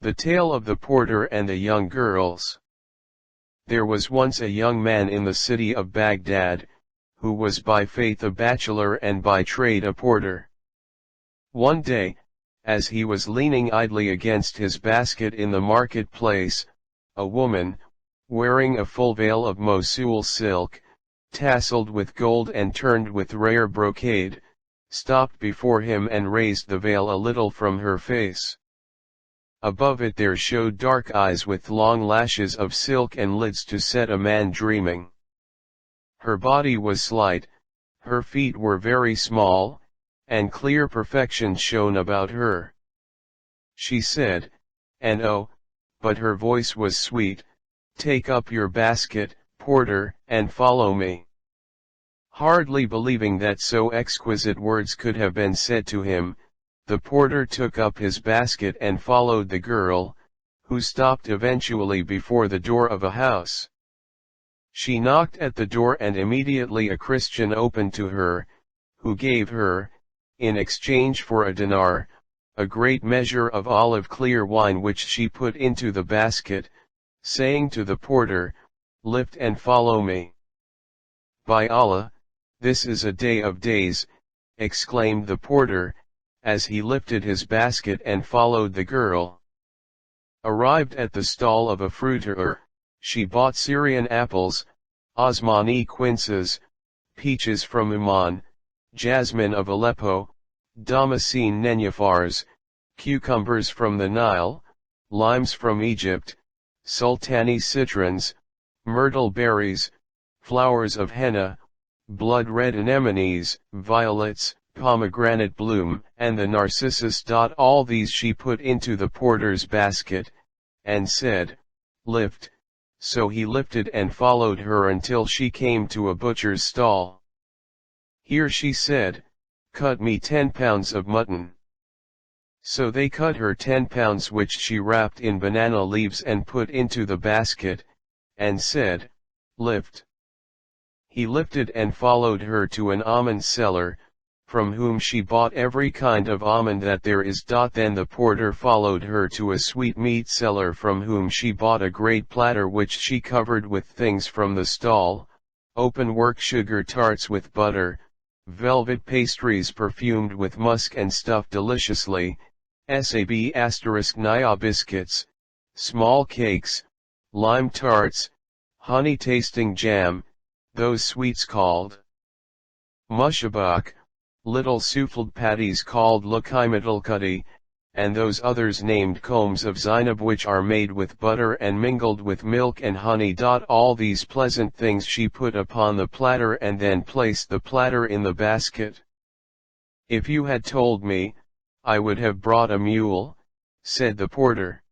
The Tale of the Porter and the Young Girls. There was once a young man in the city of Baghdad, who was by faith a bachelor and by trade a porter. One day, as he was leaning idly against his basket in the market-place, a woman, wearing a full veil of Mosul silk, tasseled with gold and turned with rare brocade, stopped before him and raised the veil a little from her face. Above it there showed dark eyes with long lashes of silk and lids to set a man dreaming. Her body was slight, her feet were very small, and clear perfection shone about her. She said, and oh, but her voice was sweet, "Take up your basket, porter, and follow me." Hardly believing that so exquisite words could have been said to him, the porter took up his basket and followed the girl, who stopped eventually before the door of a house. She knocked at the door and immediately a Christian opened to her, who gave her, in exchange for a dinar, a great measure of olive clear wine which she put into the basket, saying to the porter, "Lift and follow me." "By Allah, this is a day of days," exclaimed the porter, as he lifted his basket and followed the girl. Arrived at the stall of a fruiterer, she bought Syrian apples, Osmani quinces, peaches from Oman, jasmine of Aleppo, Damascene nenufars, cucumbers from the Nile, limes from Egypt, sultani citrons, myrtle berries, flowers of henna, blood-red anemones, violets, pomegranate bloom, and the narcissus. All these she put into the porter's basket, and said, "Lift," so he lifted and followed her until she came to a butcher's stall. "Here," she said, "cut me 10 pounds of mutton." So they cut her 10 pounds which she wrapped in banana leaves and put into the basket, and said, "Lift." He lifted and followed her to an almond seller, from whom she bought every kind of almond that there is. Then the porter followed her to a sweetmeat seller from whom she bought a great platter which she covered with things from the stall, open-work sugar tarts with butter, velvet pastries perfumed with musk and stuffed deliciously, **Nia biscuits, small cakes, lime tarts, honey-tasting jam, those sweets called mushabak, little souffled patties called lukimatalkudi, and those others named combs of Zainab which are made with butter and mingled with milk and honey. All these pleasant things she put upon the platter and then placed the platter in the basket. "If you had told me, I would have brought a mule," said the porter.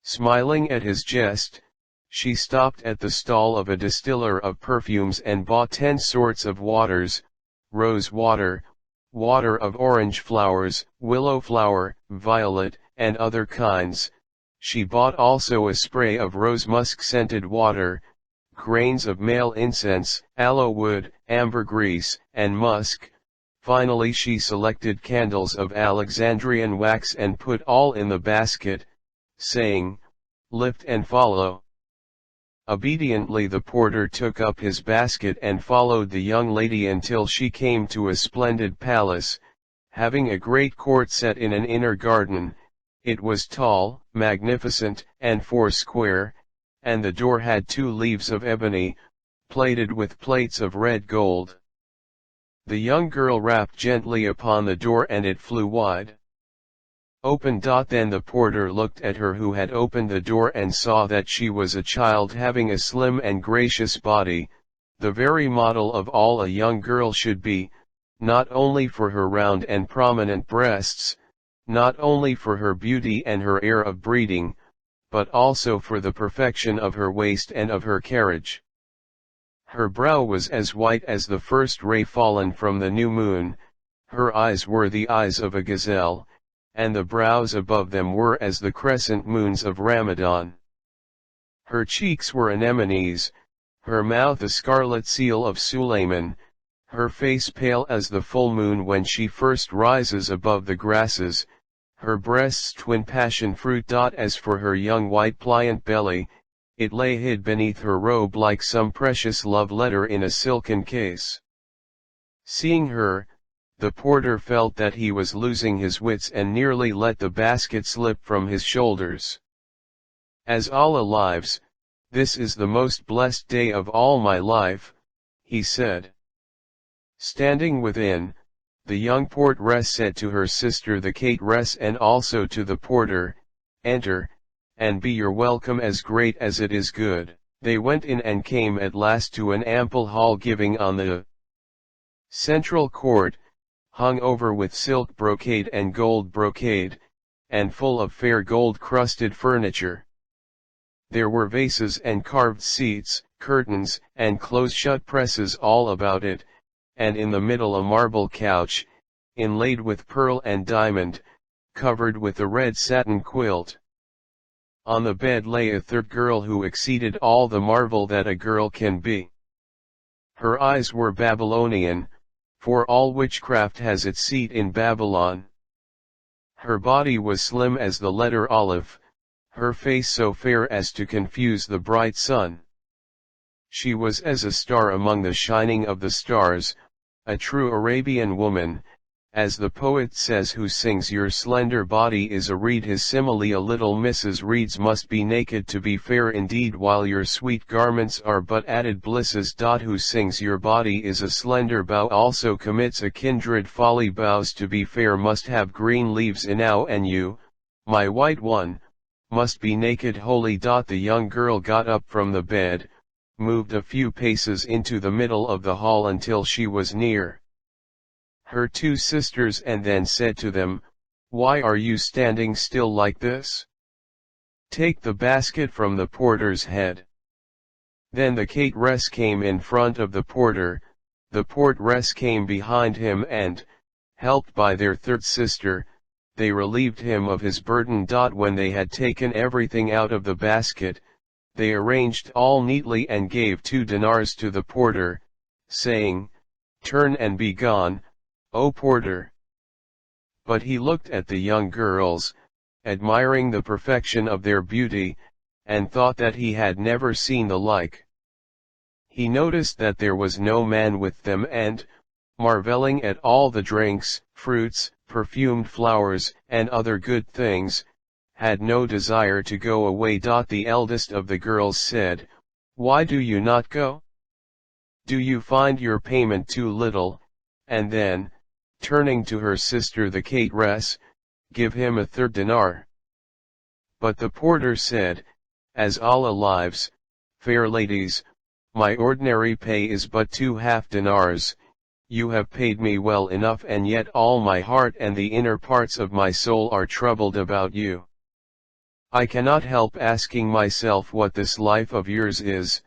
Smiling at his jest, she stopped at the stall of a distiller of perfumes and bought 10 sorts of waters, rose water, water of orange flowers, willow flower, violet, and other kinds. She bought also a spray of rose musk scented water, grains of male incense, aloe wood, ambergris, and musk. Finally she selected candles of Alexandrian wax and put all in the basket, saying, "Lift and follow." Obediently the porter took up his basket and followed the young lady until she came to a splendid palace, having a great court set in an inner garden. It was tall, magnificent, and 4 square, and the door had 2 leaves of ebony, plated with plates of red gold. The young girl rapped gently upon the door and it flew wide open. Then the porter looked at her who had opened the door and saw that she was a child having a slim and gracious body, the very model of all a young girl should be, not only for her round and prominent breasts, not only for her beauty and her air of breeding, but also for the perfection of her waist and of her carriage. Her brow was as white as the first ray fallen from the new moon, her eyes were the eyes of a gazelle, and the brows above them were as the crescent moons of Ramadan. Her cheeks were anemones, her mouth a scarlet seal of Suleiman, her face pale as the full moon when she first rises above the grasses, her breasts twin passion fruit. As for her young white pliant belly, it lay hid beneath her robe like some precious love letter in a silken case. Seeing her, the porter felt that he was losing his wits and nearly let the basket slip from his shoulders. As Allah lives, this is the most blessed day of all my life, he said. Standing within, the young portress said to her sister the cateress and also to the porter, "Enter, and be your welcome as great as it is good." They went in and came at last to an ample hall giving on the central court, hung over with silk brocade and gold brocade, and full of fair gold-crusted furniture. There were vases and carved seats, curtains, and close-shut presses all about it, and in the middle a marble couch, inlaid with pearl and diamond, covered with a red satin quilt. On the bed lay a third girl who exceeded all the marvel that a girl can be. Her eyes were Babylonian, for all witchcraft has its seat in Babylon. Her body was slim as the letter Aleph, her face so fair as to confuse the bright sun. She was as a star among the shining of the stars, a true Arabian woman, as the poet says who sings your slender body is a reed. His simile a little Mrs. Reeds must be naked to be fair indeed while your sweet garments are but added blisses. Who sings your body is a slender bough also commits a kindred folly. Boughs to be fair must have green leaves enow and you, my white one, must be naked wholly. The young girl got up from the bed, moved a few paces into the middle of the hall until she was near her two sisters and then said to them, "Why are you standing still like this? Take the basket from the porter's head." Then the cateress came in front of the portress came behind him and, helped by their third sister, they relieved him of his burden. When they had taken everything out of the basket, they arranged all neatly and gave 2 dinars to the porter, saying, "Turn and be gone, O porter." But he looked at the young girls, admiring the perfection of their beauty, and thought that he had never seen the like. He noticed that there was no man with them and, marveling at all the drinks, fruits, perfumed flowers, and other good things, had no desire to go away. The eldest of the girls said, "Why do you not go? Do you find your payment too little?" And then, turning to her sister the cateress, "Give him a 3rd dinar." But the porter said, "As Allah lives, fair ladies, my ordinary pay is but 2 dinars, you have paid me well enough and yet all my heart and the inner parts of my soul are troubled about you. I cannot help asking myself what this life of yours is,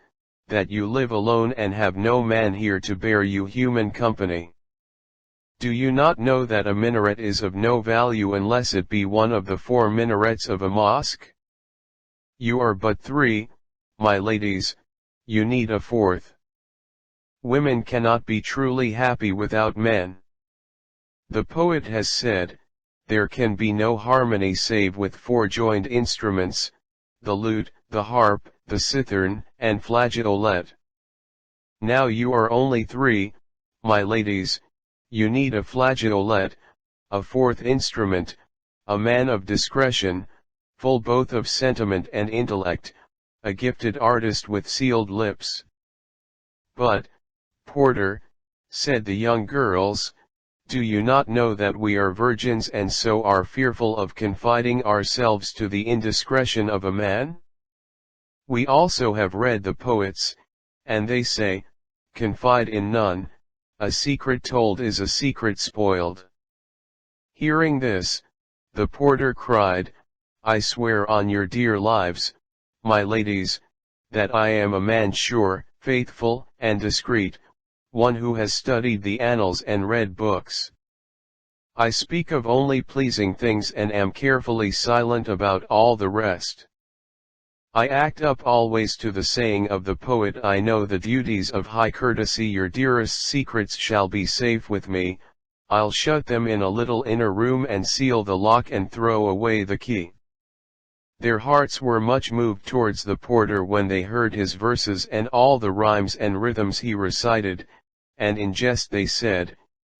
that you live alone and have no man here to bear you human company. Do you not know that a minaret is of no value unless it be one of the 4 minarets of a mosque? You are but 3, my ladies, you need a 4th. Women cannot be truly happy without men. The poet has said, there can be no harmony save with 4 joined instruments, the lute, the harp, the cithern, and flageolet. Now you are only 3, my ladies, you need a flageolet, a 4th instrument, a man of discretion, full both of sentiment and intellect, a gifted artist with sealed lips." "But, porter," said the young girls, "do you not know that we are virgins and so are fearful of confiding ourselves to the indiscretion of a man? We also have read the poets, and they say, confide in none, a secret told is a secret spoiled." Hearing this, the porter cried, "I swear on your dear lives, my ladies, that I am a man sure, faithful, and discreet, one who has studied the annals and read books. I speak of only pleasing things and am carefully silent about all the rest. I act up always to the saying of the poet, I know the duties of high courtesy, your dearest secrets shall be safe with me, I'll shut them in a little inner room and seal the lock and throw away the key." Their hearts were much moved towards the porter when they heard his verses and all the rhymes and rhythms he recited, and in jest they said,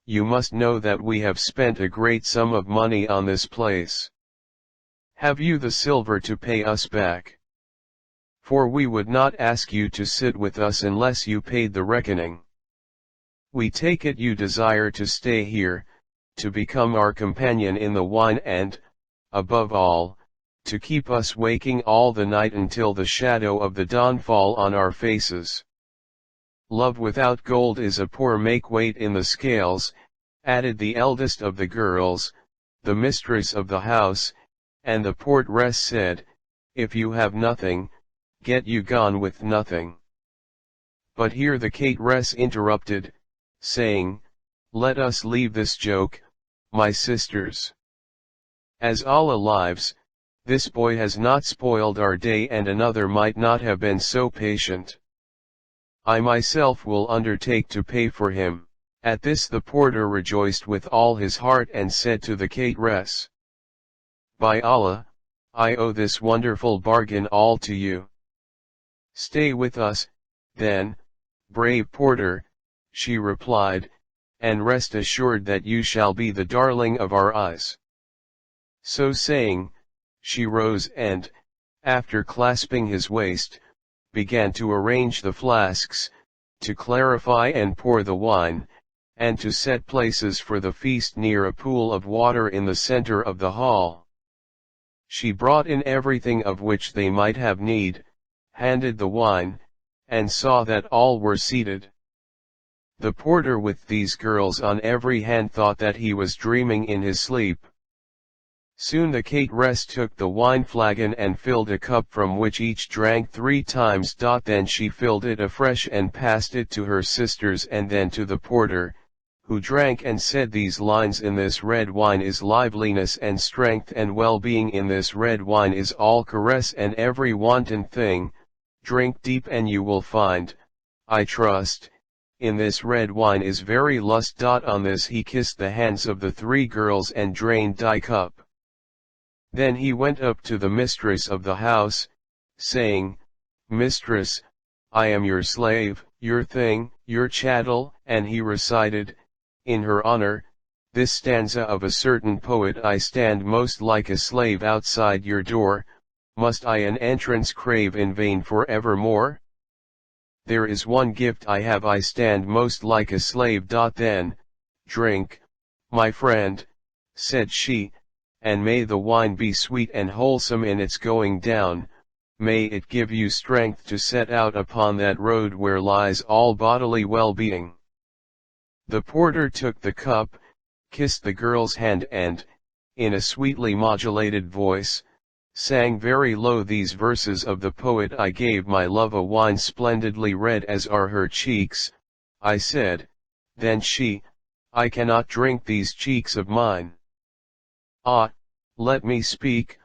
"You must know that we have spent a great sum of money on this place. Have you the silver to pay us back? For we would not ask you to sit with us unless you paid the reckoning. We take it you desire to stay here, to become our companion in the wine and, above all, to keep us waking all the night until the shadow of the dawn fall on our faces. Love without gold is a poor make-weight in the scales," added the eldest of the girls, the mistress of the house, and the portress said, "If you have nothing, get you gone with nothing." But here the cateress interrupted, saying, "Let us leave this joke, my sisters. As Allah lives, this boy has not spoiled our day and another might not have been so patient. I myself will undertake to pay for him." At this the porter rejoiced with all his heart and said to the cateress, "By Allah, I owe this wonderful bargain all to you. Stay with us, then, brave porter," she replied, "and rest assured that you shall be the darling of our eyes." So saying, she rose and, after clasping his waist, began to arrange the flasks, to clarify and pour the wine, and to set places for the feast near a pool of water in the center of the hall. She brought in everything of which they might have need, handed the wine, and saw that all were seated. The porter with these girls on every hand thought that he was dreaming in his sleep. Soon the cateress took the wine flagon and filled a cup from which each drank 3 times. Then she filled it afresh and passed it to her sisters and then to the porter, who drank and said these lines: "In this red wine is liveliness and strength and well-being, in this red wine is all caress and every wanton thing, drink deep and you will find, I trust, in this red wine is very lust." On this he kissed the hands of the 3 girls and drained the cup. Then he went up to the mistress of the house, saying, "Mistress, I am your slave, your thing, your chattel," and he recited, in her honor, this stanza of a certain poet: "I stand most like a slave outside your door, must I an entrance crave in vain for evermore? There is one gift I have, I stand most like a slave." Then, "Drink, my friend," said she, "and may the wine be sweet and wholesome in its going down, may it give you strength to set out upon that road where lies all bodily well-being." The porter took the cup, kissed the girl's hand and, in a sweetly modulated voice, sang very low these verses of the poet: "I gave my love a wine splendidly red as are her cheeks, I said, then she, I cannot drink these cheeks of mine. Ah, let me speak,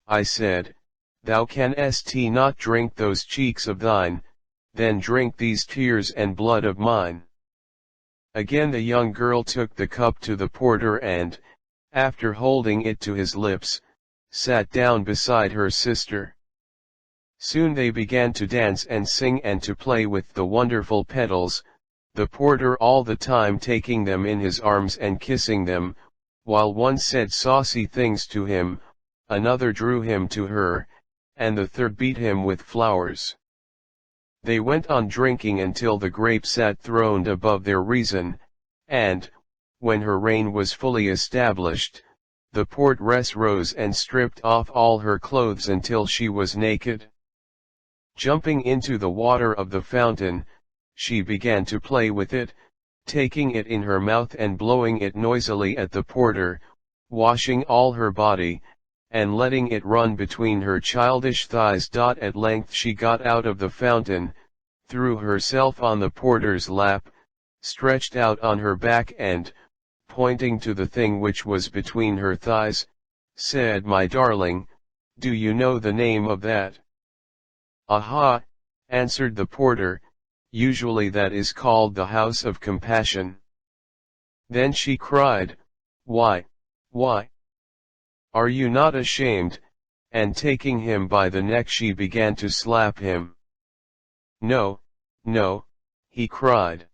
I said, thou canst not drink those cheeks of thine, then drink these tears and blood of mine." Again the young girl took the cup to the porter and, after holding it to his lips, sat down beside her sister. Soon they began to dance and sing and to play with the wonderful petals, the porter all the time taking them in his arms and kissing them, while one said saucy things to him, another drew him to her, and the third beat him with flowers. They went on drinking until the grape sat throned above their reason, and, when her reign was fully established, the portress rose and stripped off all her clothes until she was naked. Jumping into the water of the fountain, she began to play with it, taking it in her mouth and blowing it noisily at the porter, washing all her body, and letting it run between her childish thighs. At length she got out of the fountain, threw herself on the porter's lap, stretched out on her back and, pointing to the thing which was between her thighs, said, "My darling, do you know the name of that?" "Aha," answered the porter, "usually that is called the House of Compassion." Then she cried, why, are you not ashamed? And taking him by the neck she began to slap him. No, no, he cried.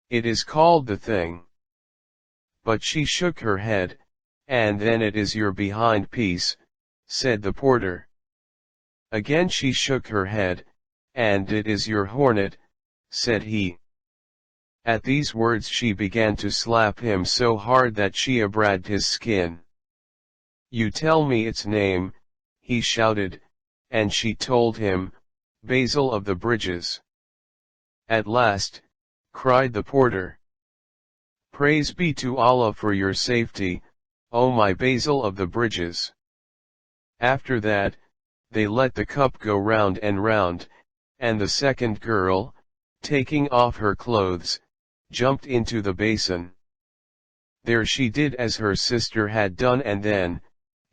It is called the thing. But she shook her head, and then it is your behind piece, said the porter. Again she shook her head, and it is your hornet, said he. At these words she began to slap him so hard that she abradded his skin. You tell me its name, he shouted, and she told him, Basil of the Bridges. At last, cried the porter. Praise be to Allah for your safety, O my Basil of the Bridges. After that, they let the cup go round and round, and the second girl, taking off her clothes, jumped into the basin. There she did as her sister had done and then,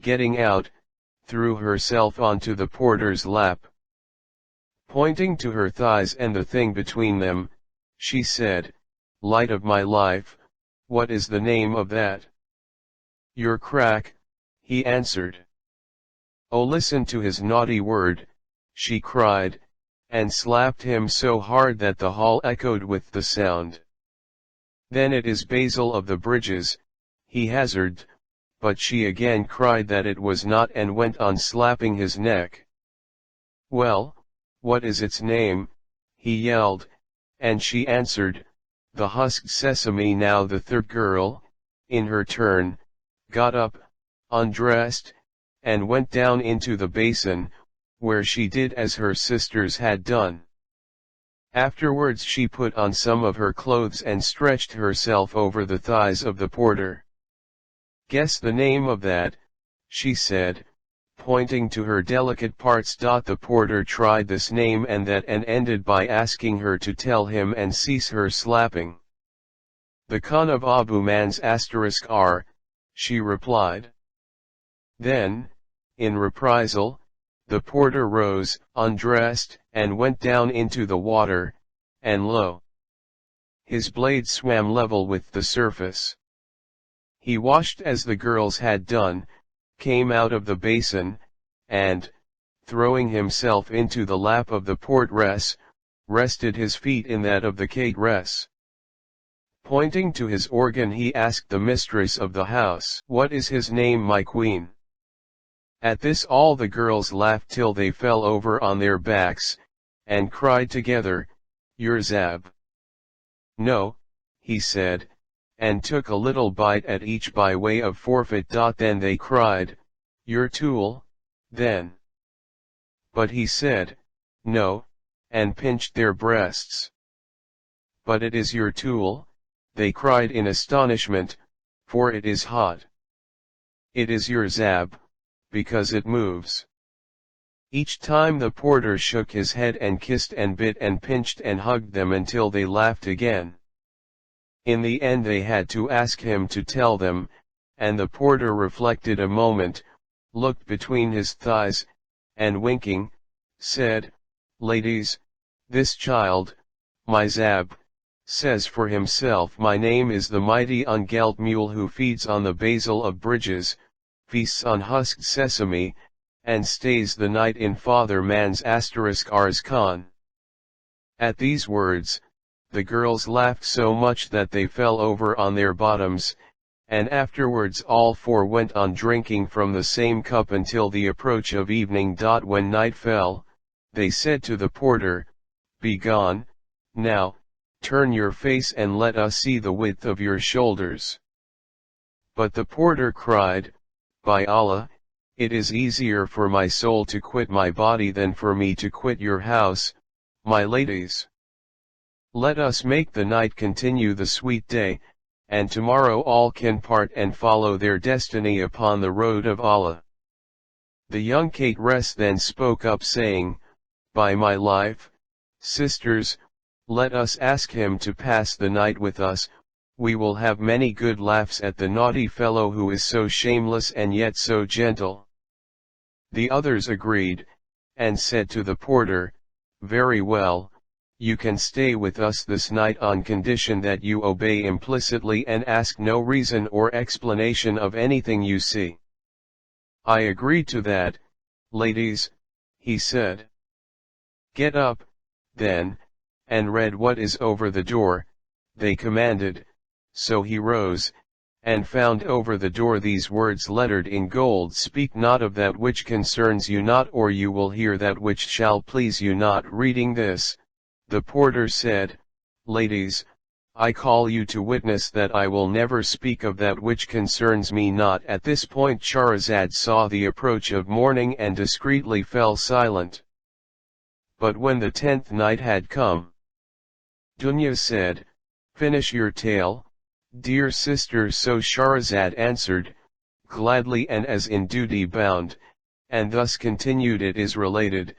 getting out, threw herself onto the porter's lap. Pointing to her thighs and the thing between them, she said, Light of my life, what is the name of that? Your crack, he answered. Oh, listen to his naughty word, she cried, and slapped him so hard that the hall echoed with the sound. Then it is Basil of the Bridges, he hazarded, but she again cried that it was not and went on slapping his neck. Well, what is its name? He yelled, and she answered, the husked sesame. Now the third girl, in her turn, got up, undressed, and went down into the basin, where she did as her sisters had done. Afterwards she put on some of her clothes and stretched herself over the thighs of the porter. Guess the name of that, she said, pointing to her delicate parts. The porter tried this name and that and ended by asking her to tell him and cease her slapping. The Khan of Abu Man's *R, she replied. Then, in reprisal, the porter rose, undressed, and went down into the water, and lo! His blade swam level with the surface. He washed as the girls had done, came out of the basin, and, throwing himself into the lap of the portress, rested his feet in that of the cateress. Pointing to his organ he asked the mistress of the house, What is his name, my queen? At this all the girls laughed till they fell over on their backs, and cried together, Your Zab. No, he said, and took a little bite at each by way of forfeit. Then they cried, Your tool, then. But he said, No, and pinched their breasts. But it is your tool, they cried in astonishment, for it is hot. It is your Zab, because it moves. Each time the porter shook his head and kissed and bit and pinched and hugged them until they laughed again. In the end they had to ask him to tell them, and the porter reflected a moment, looked between his thighs, and winking, said, Ladies, this child, my Zab, says for himself, My name is the mighty ungelt mule who feeds on the Basil of Bridges, feasts on husked sesame, and stays the night in Father Man's *Rs Khan. At these words, the girls laughed so much that they fell over on their bottoms, and afterwards all four went on drinking from the same cup until the approach of evening. When night fell, they said to the porter, Be gone, now, turn your face and let us see the width of your shoulders. But the porter cried, By Allah, it is easier for my soul to quit my body than for me to quit your house, my ladies. Let us make the night continue the sweet day, and tomorrow all can part and follow their destiny upon the road of Allah. The young cateress then spoke up saying, By my life, sisters, let us ask him to pass the night with us, we will have many good laughs at the naughty fellow who is so shameless and yet so gentle. The others agreed, and said to the porter, Very well, You can stay with us this night on condition that you obey implicitly and ask no reason or explanation of anything you see." "I agree to that, ladies," he said. "Get up, then, and read what is over the door," they commanded. So he rose, and found over the door these words lettered in gold: "Speak not of that which concerns you not, or you will hear that which shall please you not." Reading this, the porter said, "Ladies, I call you to witness that I will never speak of that which concerns me not." At this point Shaharzad saw the approach of morning and discreetly fell silent. But when the 10th night had come, Dunya said, "Finish your tale, dear sister." So Shaharzad answered, gladly and as in duty bound, and thus continued. It is related,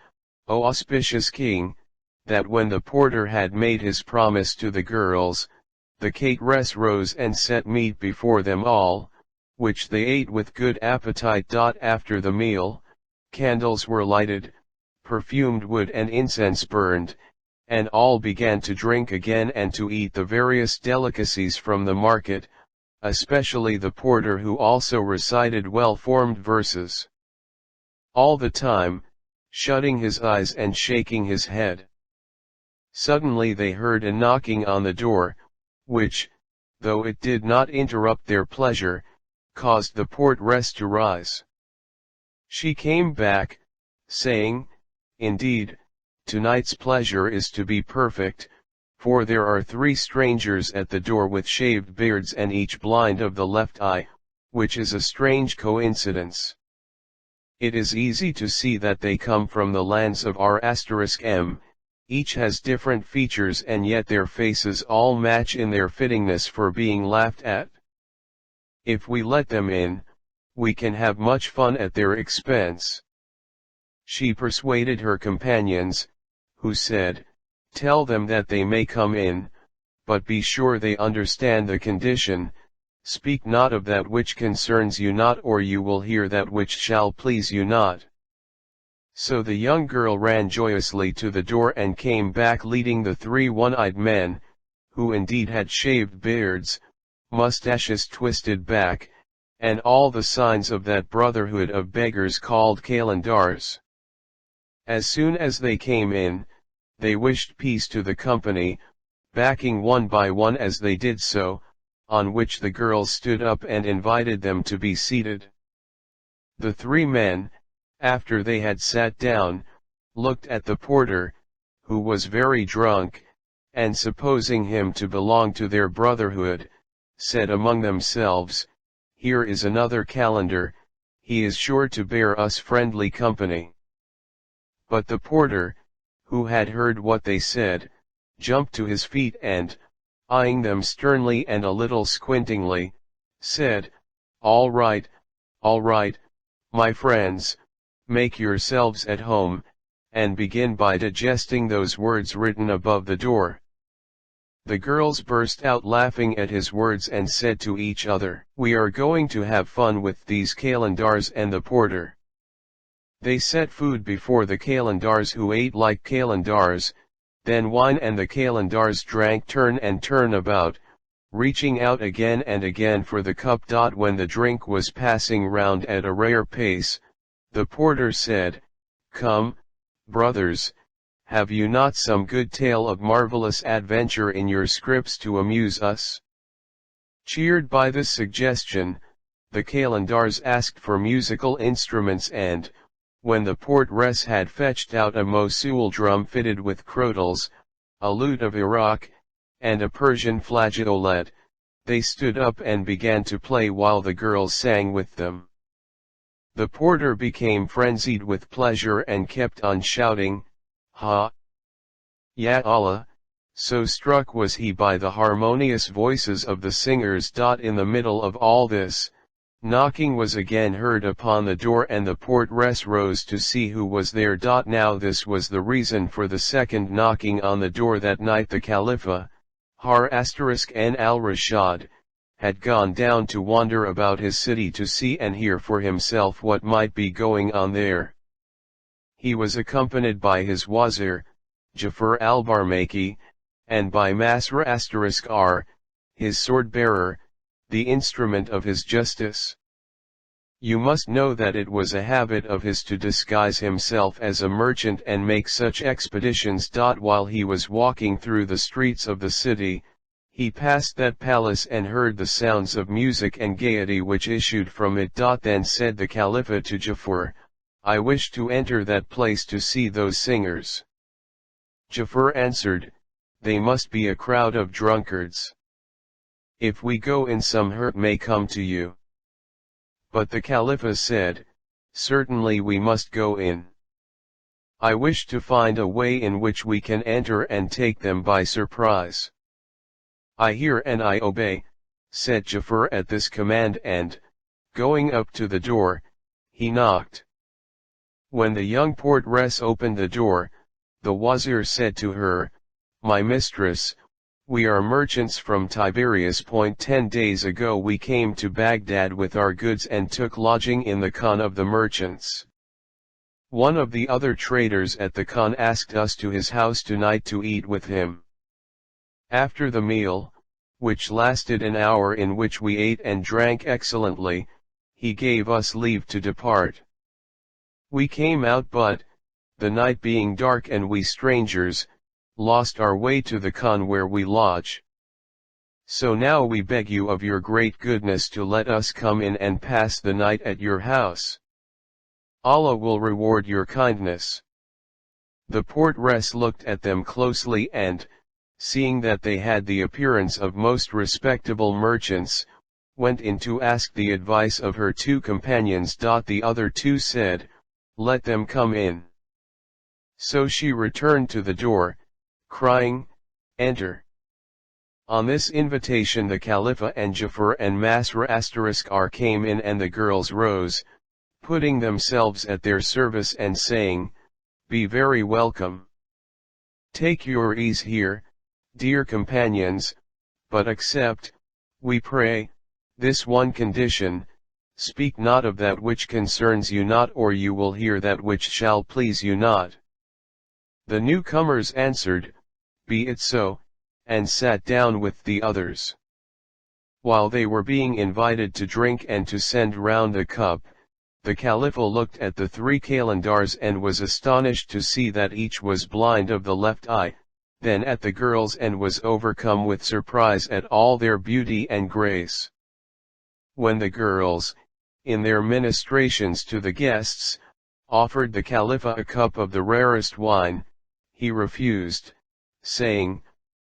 O auspicious king, that when the porter had made his promise to the girls, the cateress rose and set meat before them all, which they ate with good appetite. After the meal, candles were lighted, perfumed wood and incense burned, and all began to drink again and to eat the various delicacies from the market, especially the porter, who also recited well-formed verses, all the time, shutting his eyes and shaking his head. Suddenly they heard a knocking on the door, which, though it did not interrupt their pleasure, caused the portress to rise. She came back, saying, "Indeed, tonight's pleasure is to be perfect, for there are 3 strangers at the door with shaved beards and each blind of the left eye, which is a strange coincidence. It is easy to see that they come from the lands of R*M, each has different features and yet their faces all match in their fittingness for being laughed at. If we let them in, we can have much fun at their expense." She persuaded her companions, who said, "Tell them that they may come in, but be sure they understand the condition: speak not of that which concerns you not, or you will hear that which shall please you not." So the young girl ran joyously to the door and came back leading the 3 one-eyed men, who indeed had shaved beards, mustaches twisted back, and all the signs of that brotherhood of beggars called kalandars. As soon as they came in, they wished peace to the company, backing one by one as they did so, on which the girls stood up and invited them to be seated. The 3 men, after they had sat down, looked at the porter, who was very drunk, and supposing him to belong to their brotherhood, said among themselves, "Here is another calendar, he is sure to bear us friendly company." But the porter, who had heard what they said, jumped to his feet and, eyeing them sternly and a little squintingly, said, all right, my friends, make yourselves at home, and begin by digesting those words written above the door." The girls burst out laughing at his words and said to each other, "We are going to have fun with these kalandars and the porter." They set food before the kalandars, who ate like kalandars, then wine, and the kalandars drank turn and turn about, reaching out again and again for the cup. When the drink was passing round at a rare pace, the porter said, "Come, brothers, have you not some good tale of marvelous adventure in your scripts to amuse us?" Cheered by this suggestion, the kalandars asked for musical instruments, and, when the portress had fetched out a Mosul drum fitted with crotals, a lute of Iraq, and a Persian flageolet, they stood up and began to play while the girls sang with them. The porter became frenzied with pleasure and kept on shouting, "Ha! Ya Allah!" So struck was he by the harmonious voices of the singers. In the middle of all this, knocking was again heard upon the door, and the portress rose to see who was there. Now this was the reason for the second knocking on the door that night. The Caliph, Har*n al-Rashid, had gone down to wander about his city to see and hear for himself what might be going on there. He was accompanied by his wazir, Jafar al-Barmaki, and by Masra *r, his sword-bearer, the instrument of his justice. You must know that it was a habit of his to disguise himself as a merchant and make such expeditions. While he was walking through the streets of the city, he passed that palace and heard the sounds of music and gaiety which issued from it. Then said the Caliph to Jafar, I wish to enter that place to see those singers. Jafar answered, they must be a crowd of drunkards. If we go in, some hurt may come to you. But the Caliph said, certainly we must go in. I wish to find a way in which we can enter and take them by surprise. I hear and I obey, said Jafar at this command, and, going up to the door, he knocked. When the young portress opened the door, the wazir said to her, my mistress, we are merchants from Tiberias. 10 days ago we came to Baghdad with our goods and took lodging in the khan of the merchants. One of the other traders at the khan asked us to his house tonight to eat with him. After the meal, which lasted an hour, in which we ate and drank excellently, he gave us leave to depart. We came out, but, the night being dark and we strangers, lost our way to the khan where we lodge. So now we beg you of your great goodness to let us come in and pass the night at your house. Allah will reward your kindness. The portress looked at them closely and, seeing that they had the appearance of most respectable merchants, went in to ask the advice of her two companions. The other two said, let them come in. So she returned to the door, crying, enter. On this invitation the Caliph and Jafar and Masra *r came in, and the girls rose, putting themselves at their service and saying, be very welcome. Take your ease here, dear companions, but accept, we pray, this one condition, speak not of that which concerns you not, or you will hear that which shall please you not. The newcomers answered, be it so, and sat down with the others. While they were being invited to drink and to send round a cup, the Caliph looked at the 3 kalandars and was astonished to see that each was blind of the left eye, then at the girls, and was overcome with surprise at all their beauty and grace. When the girls, in their ministrations to the guests, offered the Caliph a cup of the rarest wine, he refused, saying,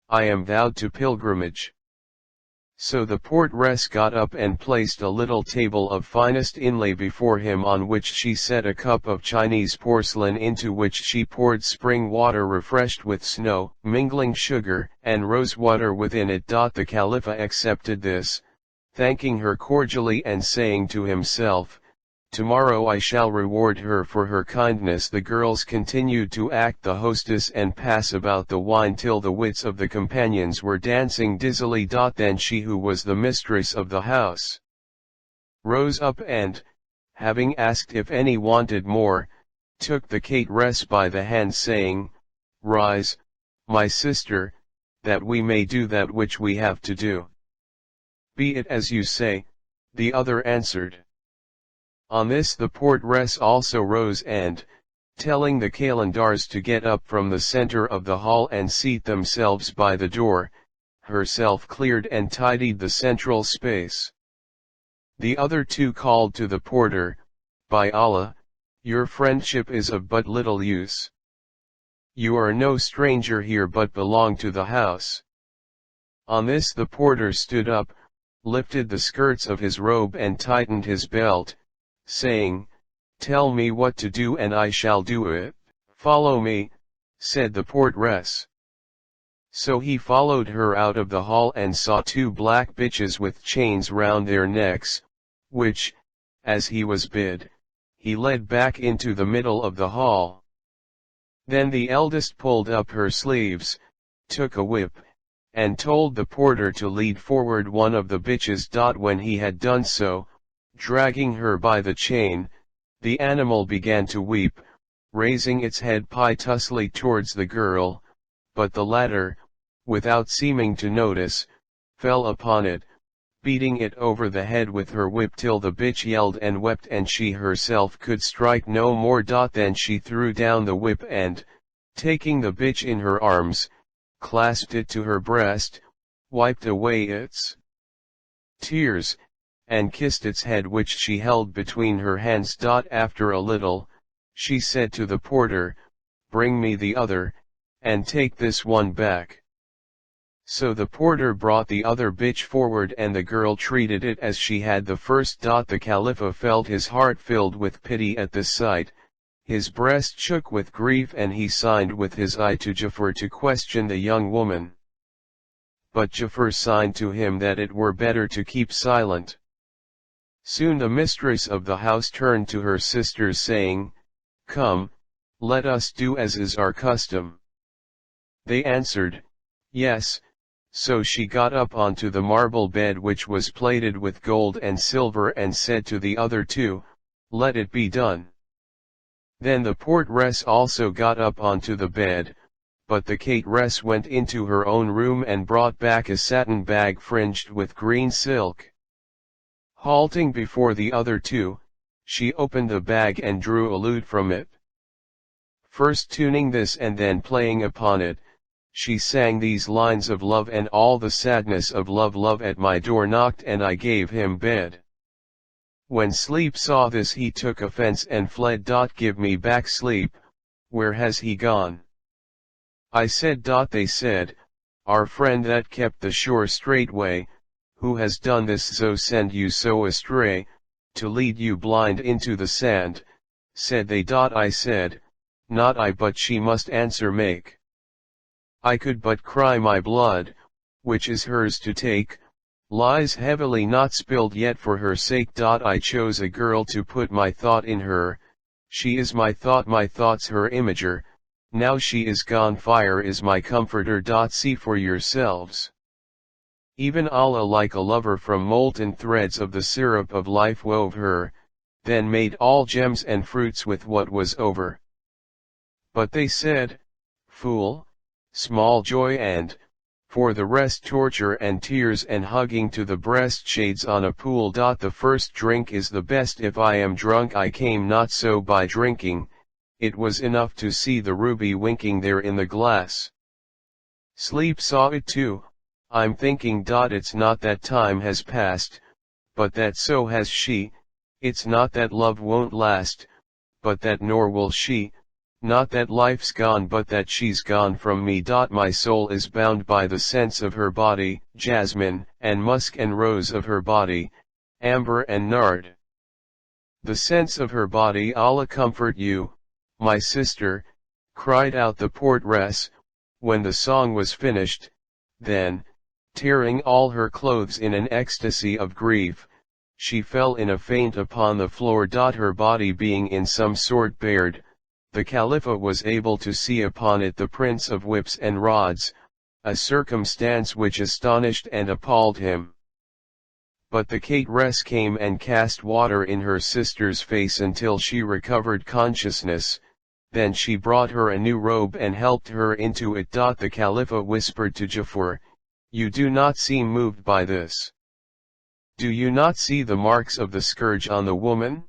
I am vowed to pilgrimage. So the portress got up and placed a little table of finest inlay before him, on which she set a cup of Chinese porcelain, into which she poured spring water refreshed with snow, mingling sugar and rose water within it. The Caliph accepted this, thanking her cordially and saying to himself, tomorrow I shall reward her for her kindness. The girls continued to act the hostess and pass about the wine till the wits of the companions were dancing dizzily. Then she, who was the mistress of the house, rose up and, having asked if any wanted more, took the cateress by the hand, saying, rise, my sister, that we may do that which we have to do. Be it as you say, the other answered. On this the portress also rose and, telling the kalandars to get up from the center of the hall and seat themselves by the door, herself cleared and tidied the central space. The other two called to the porter, by Allah, your friendship is of but little use. You are no stranger here but belong to the house. On this the porter stood up, lifted the skirts of his robe and tightened his belt, saying, tell me what to do and I shall do it. Follow me, said the portress. So he followed her out of the hall and saw 2 black bitches with chains round their necks, which, as he was bid, he led back into the middle of the hall. Then the eldest pulled up her sleeves, took a whip, and told the porter to lead forward one of the bitches. When he had done so, dragging her by the chain, the animal began to weep, raising its head piteously towards the girl, but the latter, without seeming to notice, fell upon it, beating it over the head with her whip till the bitch yelled and wept and she herself could strike no more. Then she threw down the whip and, taking the bitch in her arms, clasped it to her breast, wiped away its tears, and kissed its head which she held between her hands. After a little, she said to the porter, "Bring me the other, and take this one back." So the porter brought the other bitch forward and the girl treated it as she had the first. The Caliph felt his heart filled with pity at this sight, his breast shook with grief and he signed with his eye to Jafar to question the young woman. But Jafar signed to him that it were better to keep silent. Soon the mistress of the house turned to her sisters saying, "Come, let us do as is our custom." They answered, "Yes." So she got up onto the marble bed which was plated with gold and silver and said to the other two, "Let it be done." Then the portress also got up onto the bed, but the cateress went into her own room and brought back a satin bag fringed with green silk. Halting before the other two, she opened the bag and drew a lute from it. First tuning this and then playing upon it, she sang these lines of love and all the sadness of love. Love at my door knocked and I gave him bed. When Sleep saw this he took offense and fled. Give me back Sleep, where has he gone? I said. They said, our friend that kept the shore straightway, who has done this so send you so astray, to lead you blind into the sand, said they. I said, not I but she must answer make. I could but cry my blood, which is hers to take, lies heavily not spilled yet for her sake. I chose a girl to put my thought in her, she is my thoughts her imager, now she is gone fire is my comforter. See for yourselves. Even Allah like a lover from molten threads of the syrup of life wove her, then made all gems and fruits with what was over. But they said, fool, small joy and, for the rest torture and tears and hugging to the breast shades on a pool. The first drink is the best if I am drunk I came not so by drinking, it was enough to see the ruby winking there in the glass. Sleep saw it too, I'm thinking. It's not that time has passed, but that so has she, it's not that love won't last, but that nor will she, not that life's gone but that she's gone from me. My soul is bound by the scents of her body, jasmine, and musk and rose of her body, amber and nard. The scents of her body Allah comfort you, my sister, cried out the portress, when the song was finished, then, tearing all her clothes in an ecstasy of grief, she fell in a faint upon the floor. Her body being in some sort bared, the Caliph was able to see upon it the prints of whips and rods, a circumstance which astonished and appalled him. But the cateress came and cast water in her sister's face until she recovered consciousness, then she brought her a new robe and helped her into it. The Caliph whispered to Jafar, you do not seem moved by this. Do you not see the marks of the scourge on the woman?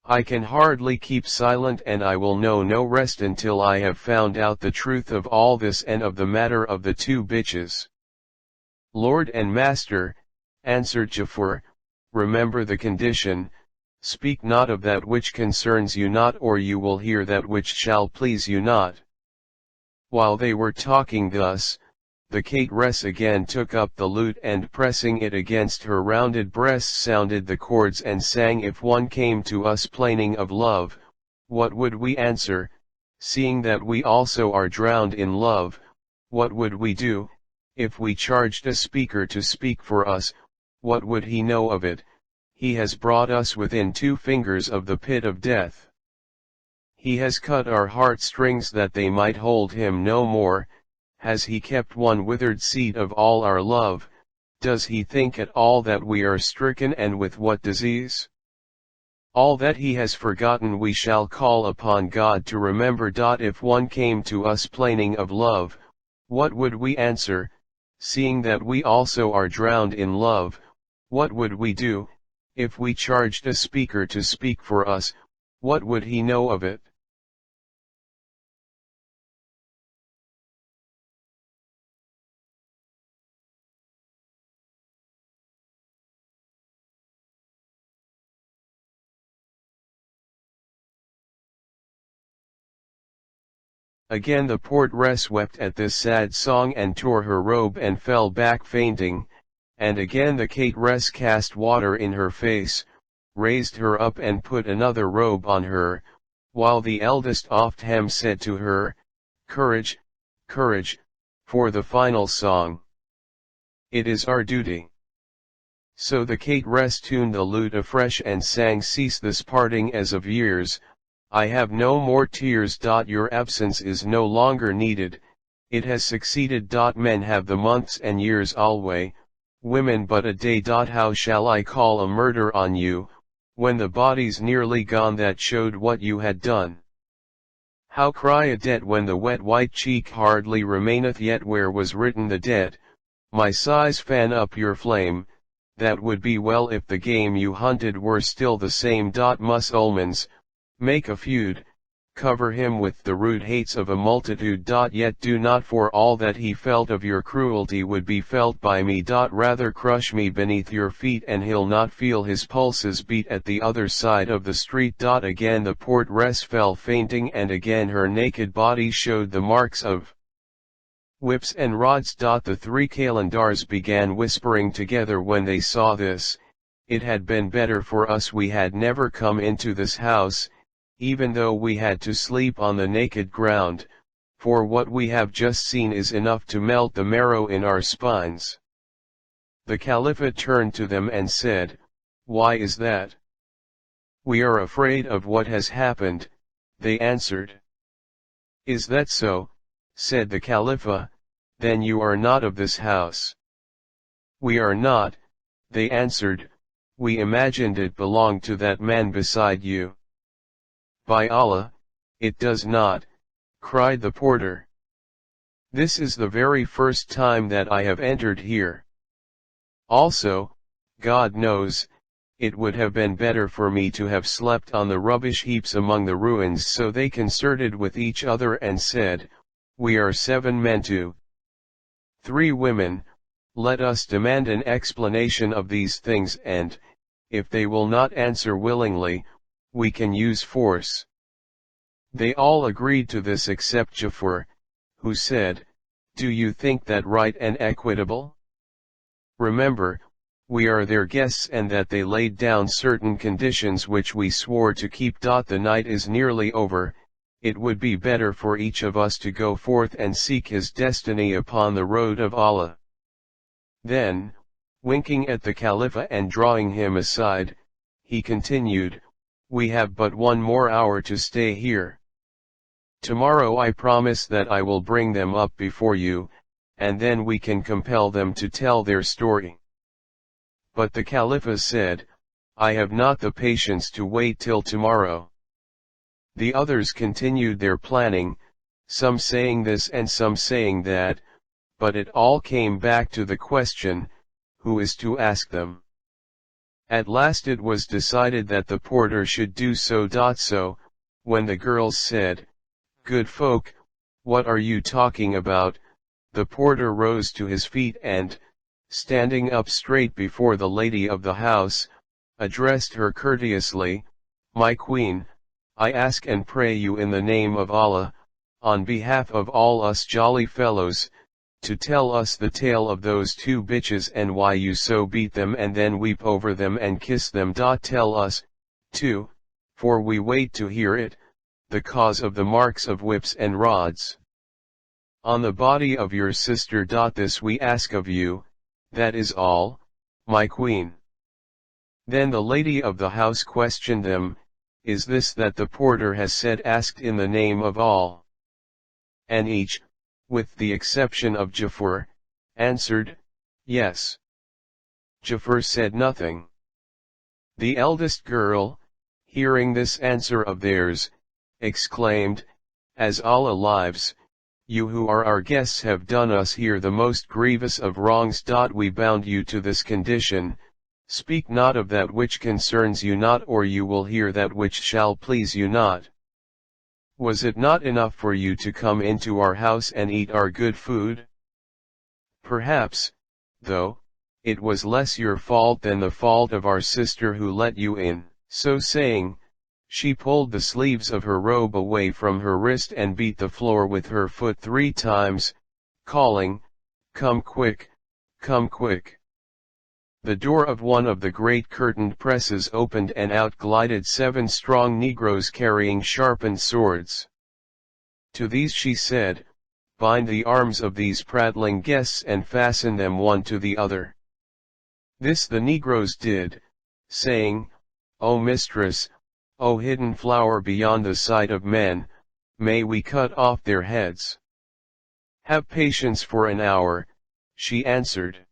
I can hardly keep silent and I will know no rest until I have found out the truth of all this and of the matter of the two bitches. Lord and master, answered Jafar, remember the condition, speak not of that which concerns you not or you will hear that which shall please you not. While they were talking thus, the cateress again took up the lute and pressing it against her rounded breast sounded the chords and sang. If one came to us plaining of love, what would we answer, seeing that we also are drowned in love, what would we do, if we charged a speaker to speak for us, what would he know of it, he has brought us within 2 fingers of the pit of death. He has cut our heartstrings that they might hold him no more. Has he kept one withered seed of all our love? Does he think at all that we are stricken and with what disease? All that he has forgotten we shall call upon God to remember. If one came to us plaining of love, what would we answer, seeing that we also are drowned in love? What would we do, if we charged a speaker to speak for us, what would he know of it? Again the portress wept at this sad song and tore her robe and fell back fainting, and again the cateress cast water in her face, raised her up and put another robe on her, while the eldest of them said to her, "Courage, courage, for the final song. It is our duty." So the cateress tuned the lute afresh and sang, "Cease this parting as of years, I have no more tears. Your absence is no longer needed, it has succeeded. Men have the months and years alway, women but a day. How shall I call a murder on you, when the body's nearly gone that showed what you had done? How cry a debt when the wet white cheek hardly remaineth yet where was written the dead? My sighs fan up your flame, that would be well if the game you hunted were still the same. Musulmans, make a feud, cover him with the rude hates of a multitude. Yet do not, for all that he felt of your cruelty would be felt by me. Rather crush me beneath your feet and he'll not feel his pulses beat at the other side of the street. Again the portress fell fainting and again her naked body showed the marks of whips and rods. The three kalandars began whispering together when they saw this, "It had been better for us we had never come into this house, even though we had to sleep on the naked ground, for what we have just seen is enough to melt the marrow in our spines." The Caliph turned to them and said, "Why is that?" "We are afraid of what has happened," they answered. "Is that so?" said the Caliph, "then you are not of this house." "We are not," they answered, "we imagined it belonged to that man beside you." "By Allah, it does not," cried the porter. "This is the very first time that I have entered here. Also, God knows, it would have been better for me to have slept on the rubbish heaps among the ruins." So they concerted with each other and said, "We are 7 men to 3 women, let us demand an explanation of these things, and, if they will not answer willingly, we can use force." They all agreed to this except Jafar, who said, "Do you think that right and equitable? Remember, we are their guests and that they laid down certain conditions which we swore to keep. The night is nearly over, it would be better for each of us to go forth and seek his destiny upon the road of Allah." Then, winking at the Caliph and drawing him aside, he continued, "We have but 1 more hour to stay here. Tomorrow I promise that I will bring them up before you, and then we can compel them to tell their story." But the Caliph said, "I have not the patience to wait till tomorrow." The others continued their planning, some saying this and some saying that, but it all came back to the question, who is to ask them? At last it was decided that the porter should do so. So, when the girls said, "Good folk, what are you talking about?" the porter rose to his feet and, standing up straight before the lady of the house, addressed her courteously, "My queen, I ask and pray you in the name of Allah, on behalf of all us jolly fellows, to tell us the tale of those 2 bitches and why you so beat them and then weep over them and kiss them. Tell us, too, for we wait to hear it, the cause of the marks of whips and rods on the body of your sister. This we ask of you, that is all, my queen." Then the lady of the house questioned them, "Is this that the porter has said asked in the name of all?" And each, with the exception of Jafar, answered, "Yes." Jafar said nothing. The eldest girl, hearing this answer of theirs, exclaimed, "As Allah lives, you who are our guests have done us here the most grievous of wrongs. We bound you to this condition, speak not of that which concerns you not, or you will hear that which shall please you not. Was it not enough for you to come into our house and eat our good food? Perhaps, though, it was less your fault than the fault of our sister who let you in." So saying, she pulled the sleeves of her robe away from her wrist and beat the floor with her foot 3 times, calling, "Come quick, come quick." The door of one of the great curtained presses opened and out glided 7 strong negroes carrying sharpened swords. To these she said, "Bind the arms of these prattling guests and fasten them one to the other." This the negroes did, saying, "O mistress, O hidden flower beyond the sight of men, may we cut off their heads?" "Have patience for an hour," she answered.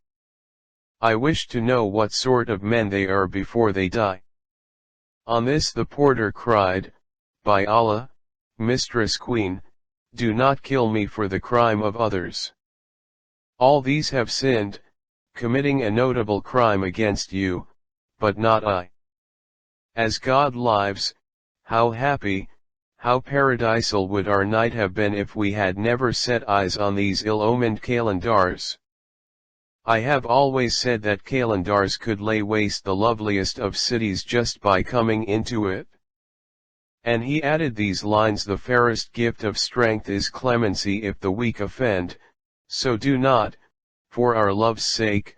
"I wish to know what sort of men they are before they die." On this the porter cried, "By Allah, mistress queen, do not kill me for the crime of others. All these have sinned, committing a notable crime against you, but not I. As God lives, how happy, how paradisal would our night have been if we had never set eyes on these ill-omened kalandars. I have always said that kalandars could lay waste the loveliest of cities just by coming into it." And he added these lines: "The fairest gift of strength is clemency if the weak offend, so do not, for our love's sake,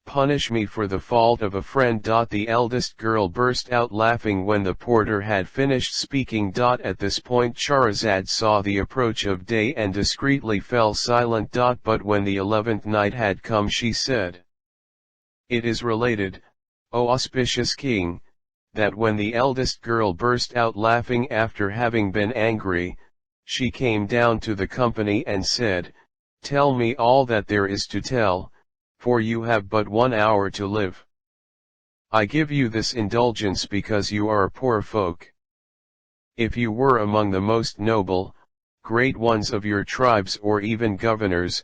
punish me for the fault of a friend." The eldest girl burst out laughing when the porter had finished speaking. At this point Shaharzad saw the approach of day and discreetly fell silent. But when the 11th night had come she said, "It is related, O auspicious king, that when the eldest girl burst out laughing after having been angry, she came down to the company and said, 'Tell me all that there is to tell, for you have but 1 hour to live. I give you this indulgence because you are poor folk. If you were among the most noble, great ones of your tribes or even governors,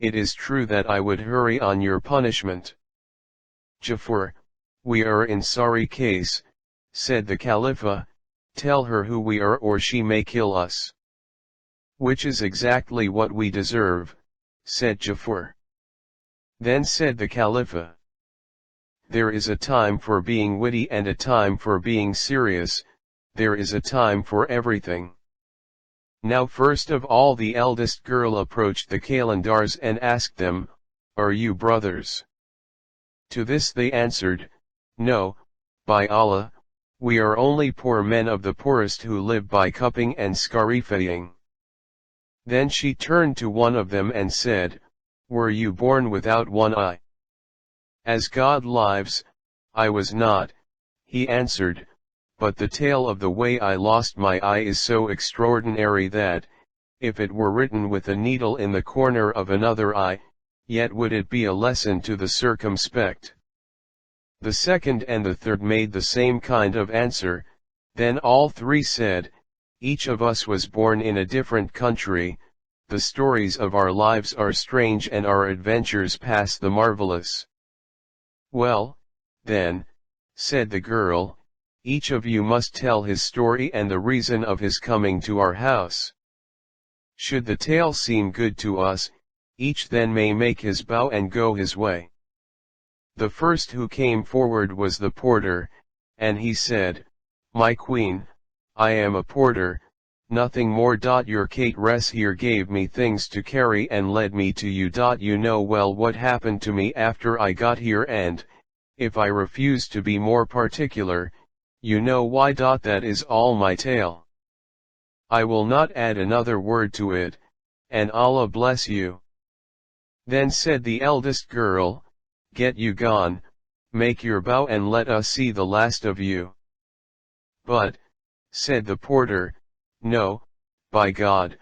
it is true that I would hurry on your punishment.'" "Jafar, we are in sorry case," said the Caliph. "Tell her who we are or she may kill us." "Which is exactly what we deserve," said Jafar. Then said the Caliph, "There is a time for being witty and a time for being serious, there is a time for everything. Now first of all the eldest girl approached the kalandars and asked them, 'Are you brothers?' To this they answered, 'No, by Allah, we are only poor men of the poorest who live by cupping and scarifying.' Then she turned to one of them and said, 'Were you born without one eye?' 'As God lives, I was not,' he answered, 'but the tale of the way I lost my eye is so extraordinary that, if it were written with a needle in the corner of another eye, yet would it be a lesson to the circumspect.' The second and the third made the same kind of answer. Then all 3 said, 'Each of us was born in a different country, the stories of our lives are strange and our adventures past the marvelous.' 'Well, then,' said the girl, 'each of you must tell his story and the reason of his coming to our house. Should the tale seem good to us, each then may make his bow and go his way.' The first who came forward was the porter, and he said, 'My queen, I am a porter, nothing more. Your cateress here gave me things to carry and led me to you. You know well what happened to me after I got here, and, if I refuse to be more particular, you know why. That is all my tale. I will not add another word to it, and Allah bless you.' Then said the eldest girl, 'Get you gone, make your bow and let us see the last of you.' 'But,' said the porter, 'no, by God,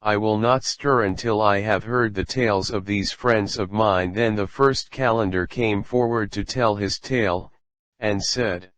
I will not stir until I have heard the tales of these friends of mine.' Then the first calendar came forward to tell his tale, and said,